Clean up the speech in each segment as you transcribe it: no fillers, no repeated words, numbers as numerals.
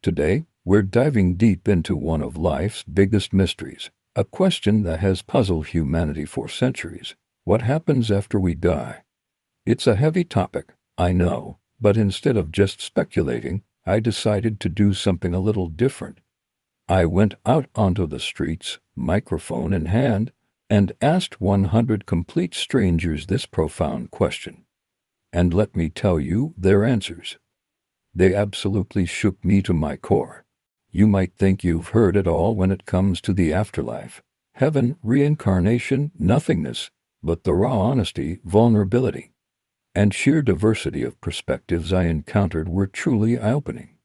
Today, we're diving deep into one of life's biggest mysteries, a question that has puzzled humanity for centuries. What happens after we die? It's a heavy topic, I know, but instead of just speculating, I decided to do something a little different. I went out onto the streets, microphone in hand, and asked 100 complete strangers this profound question. And let me tell you their answers. They absolutely shook me to my core. You might think you've heard it all when it comes to the afterlife. Heaven, reincarnation, nothingness, but the raw honesty, vulnerability, and sheer diversity of perspectives I encountered were truly eye-opening.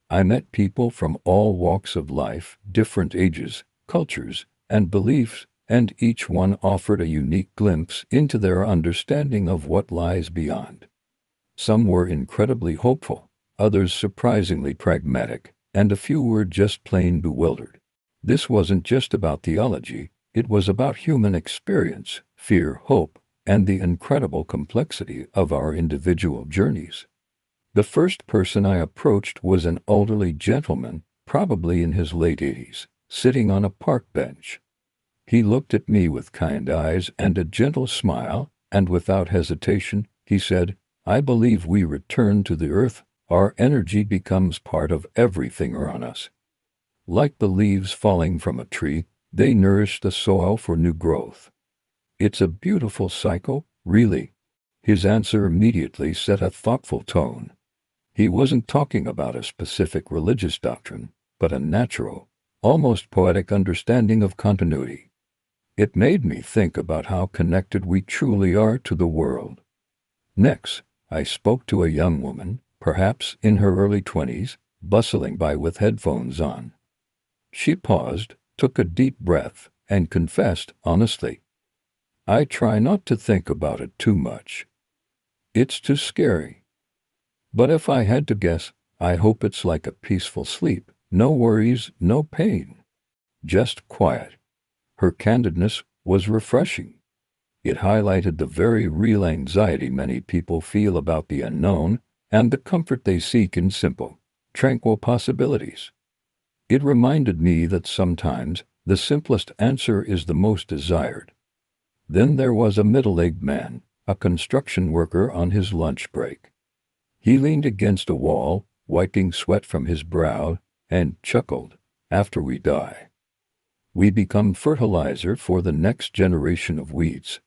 I met people from all walks of life, different ages, cultures, and beliefs, and each one offered a unique glimpse into their understanding of what lies beyond. Some were incredibly hopeful, others surprisingly pragmatic, and a few were just plain bewildered. This wasn't just about theology, it was about human experience, fear, hope, and the incredible complexity of our individual journeys. The first person I approached was an elderly gentleman, probably in his late 80s, sitting on a park bench. He looked at me with kind eyes and a gentle smile, and without hesitation, he said, "I believe we return to the earth. Our energy becomes part of everything around us. Like the leaves falling from a tree, they nourish the soil for new growth. It's a beautiful cycle, really." His answer immediately set a thoughtful tone. He wasn't talking about a specific religious doctrine, but a natural, almost poetic understanding of continuity. It made me think about how connected we truly are to the world. Next, I spoke to a young woman, perhaps in her early 20s, bustling by with headphones on. She paused, took a deep breath, and confessed honestly, "I try not to think about it too much. It's too scary. But if I had to guess, I hope it's like a peaceful sleep, no worries, no pain. Just quiet." Her candidness was refreshing. It highlighted the very real anxiety many people feel about the unknown and the comfort they seek in simple, tranquil possibilities. It reminded me that sometimes the simplest answer is the most desired. Then there was a middle-aged man, a construction worker on his lunch break. He leaned against a wall, wiping sweat from his brow, and chuckled, "After we die, we become fertilizer for the next generation of weeds."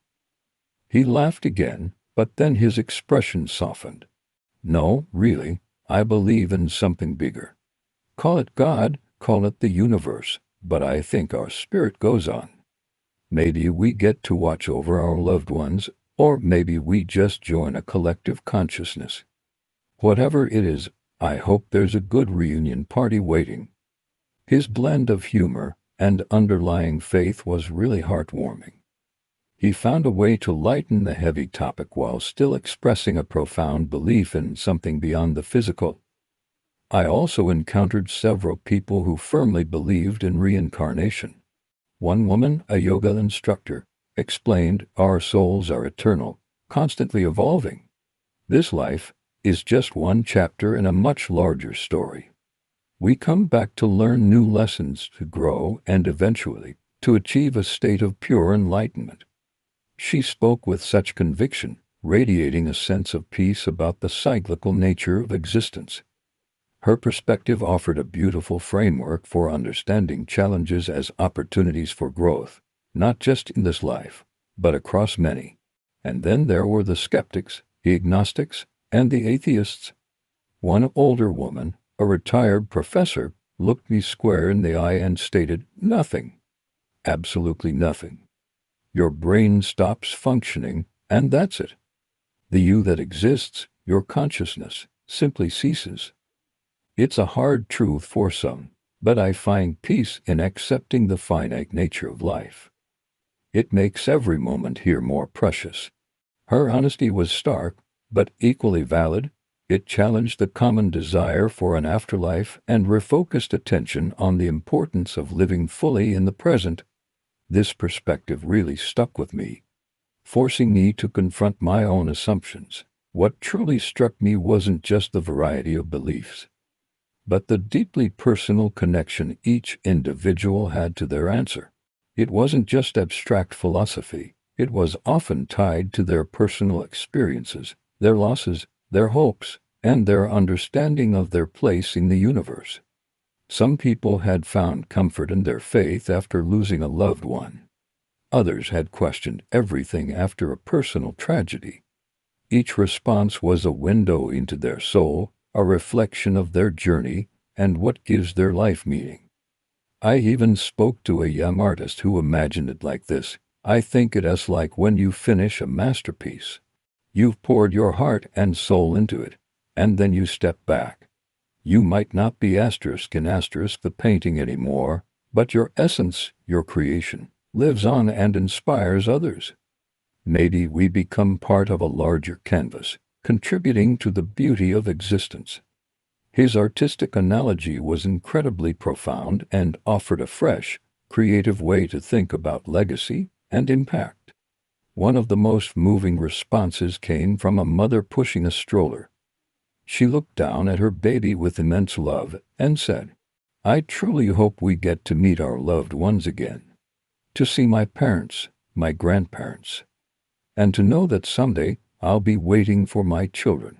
He laughed again, but then his expression softened. "No, really, I believe in something bigger. Call it God, call it the universe, but I think our spirit goes on. Maybe we get to watch over our loved ones, or maybe we just join a collective consciousness. Whatever it is, I hope there's a good reunion party waiting." His blend of humor and underlying faith was really heartwarming. He found a way to lighten the heavy topic while still expressing a profound belief in something beyond the physical. I also encountered several people who firmly believed in reincarnation. One woman, a yoga instructor, explained, "Our souls are eternal, constantly evolving. This life is just one chapter in a much larger story. We come back to learn new lessons, to grow, and eventually, to achieve a state of pure enlightenment." She spoke with such conviction, radiating a sense of peace about the cyclical nature of existence. Her perspective offered a beautiful framework for understanding challenges as opportunities for growth, not just in this life, but across many. And then there were the skeptics, the agnostics, and the atheists. One older woman, a retired professor, looked me square in the eye and stated, "Nothing. Absolutely nothing. Your brain stops functioning, and that's it. The you that exists, your consciousness, simply ceases." It's a hard truth for some, but I find peace in accepting the finite nature of life. It makes every moment here more precious. Her honesty was stark, but equally valid. It challenged the common desire for an afterlife and refocused attention on the importance of living fully in the present. This perspective really stuck with me, forcing me to confront my own assumptions. What truly struck me wasn't just the variety of beliefs. but the deeply personal connection each individual had to their answer. It wasn't just abstract philosophy, it was often tied to their personal experiences, their losses, their hopes, and their understanding of their place in the universe. Some people had found comfort in their faith after losing a loved one. Others had questioned everything after a personal tragedy. Each response was a window into their soul, a reflection of their journey, and what gives their life meaning. I even spoke to a young artist who imagined it like this: I think it is like when you finish a masterpiece. You've poured your heart and soul into it, and then you step back. You might not be asterisk in asterisk the painting anymore, but your essence, your creation, lives on and inspires others. Maybe we become part of a larger canvas, contributing to the beauty of existence. His artistic analogy was incredibly profound and offered a fresh, creative way to think about legacy and impact. One of the most moving responses came from a mother pushing a stroller. She looked down at her baby with immense love and said, "I truly hope we get to meet our loved ones again, to see my parents, my grandparents, and to know that someday I'll be waiting for my children.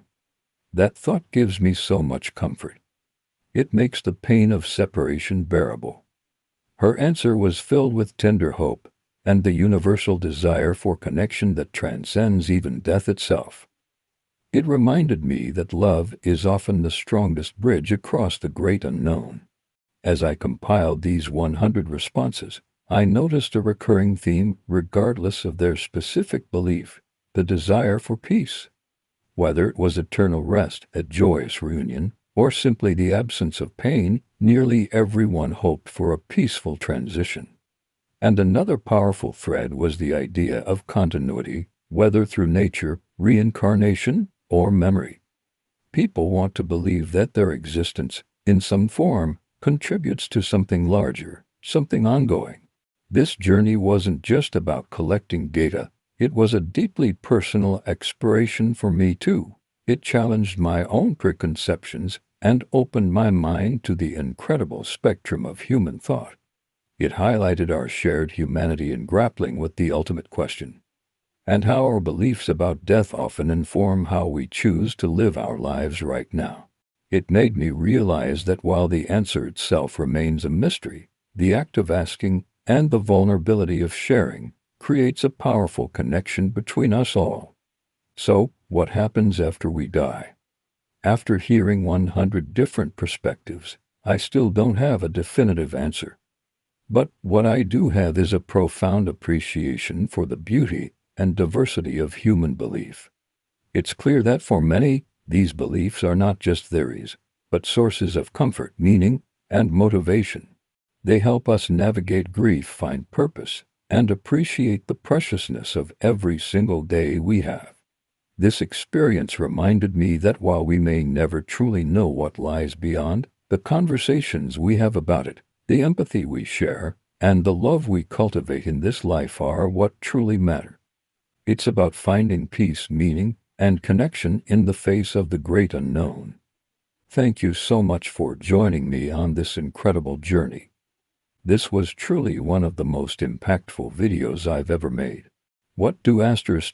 That thought gives me so much comfort. It makes the pain of separation bearable." Her answer was filled with tender hope and the universal desire for connection that transcends even death itself. It reminded me that love is often the strongest bridge across the great unknown. As I compiled these 100 responses, I noticed a recurring theme regardless of their specific belief: the desire for peace. Whether it was eternal rest, a joyous reunion, or simply the absence of pain, nearly everyone hoped for a peaceful transition. And another powerful thread was the idea of continuity, whether through nature, reincarnation, or memory. People want to believe that their existence, in some form, contributes to something larger, something ongoing. This journey wasn't just about collecting data, it was a deeply personal exploration for me too. It challenged my own preconceptions and opened my mind to the incredible spectrum of human thought. It highlighted our shared humanity in grappling with the ultimate question, and how our beliefs about death often inform how we choose to live our lives right now. It made me realize that while the answer itself remains a mystery, the act of asking and the vulnerability of sharing creates a powerful connection between us all. So, what happens after we die? After hearing 100 different perspectives, I still don't have a definitive answer. But what I do have is a profound appreciation for the beauty and diversity of human belief. It's clear that for many, these beliefs are not just theories, but sources of comfort, meaning, and motivation. They help us navigate grief, find purpose, and appreciate the preciousness of every single day we have. This experience reminded me that while we may never truly know what lies beyond, the conversations we have about it, the empathy we share, and the love we cultivate in this life are what truly matter. It's about finding peace, meaning, and connection in the face of the great unknown. Thank you so much for joining me on this incredible journey. This was truly one of the most impactful videos I've ever made. What do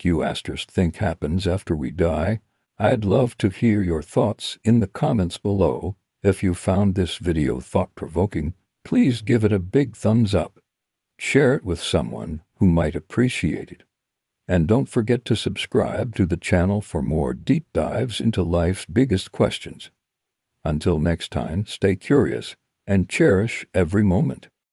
you think happens after we die? I'd love to hear your thoughts in the comments below. If you found this video thought-provoking, please give it a big thumbs up. Share it with someone who might appreciate it. And don't forget to subscribe to the channel for more deep dives into life's biggest questions. Until next time, stay curious and cherish every moment.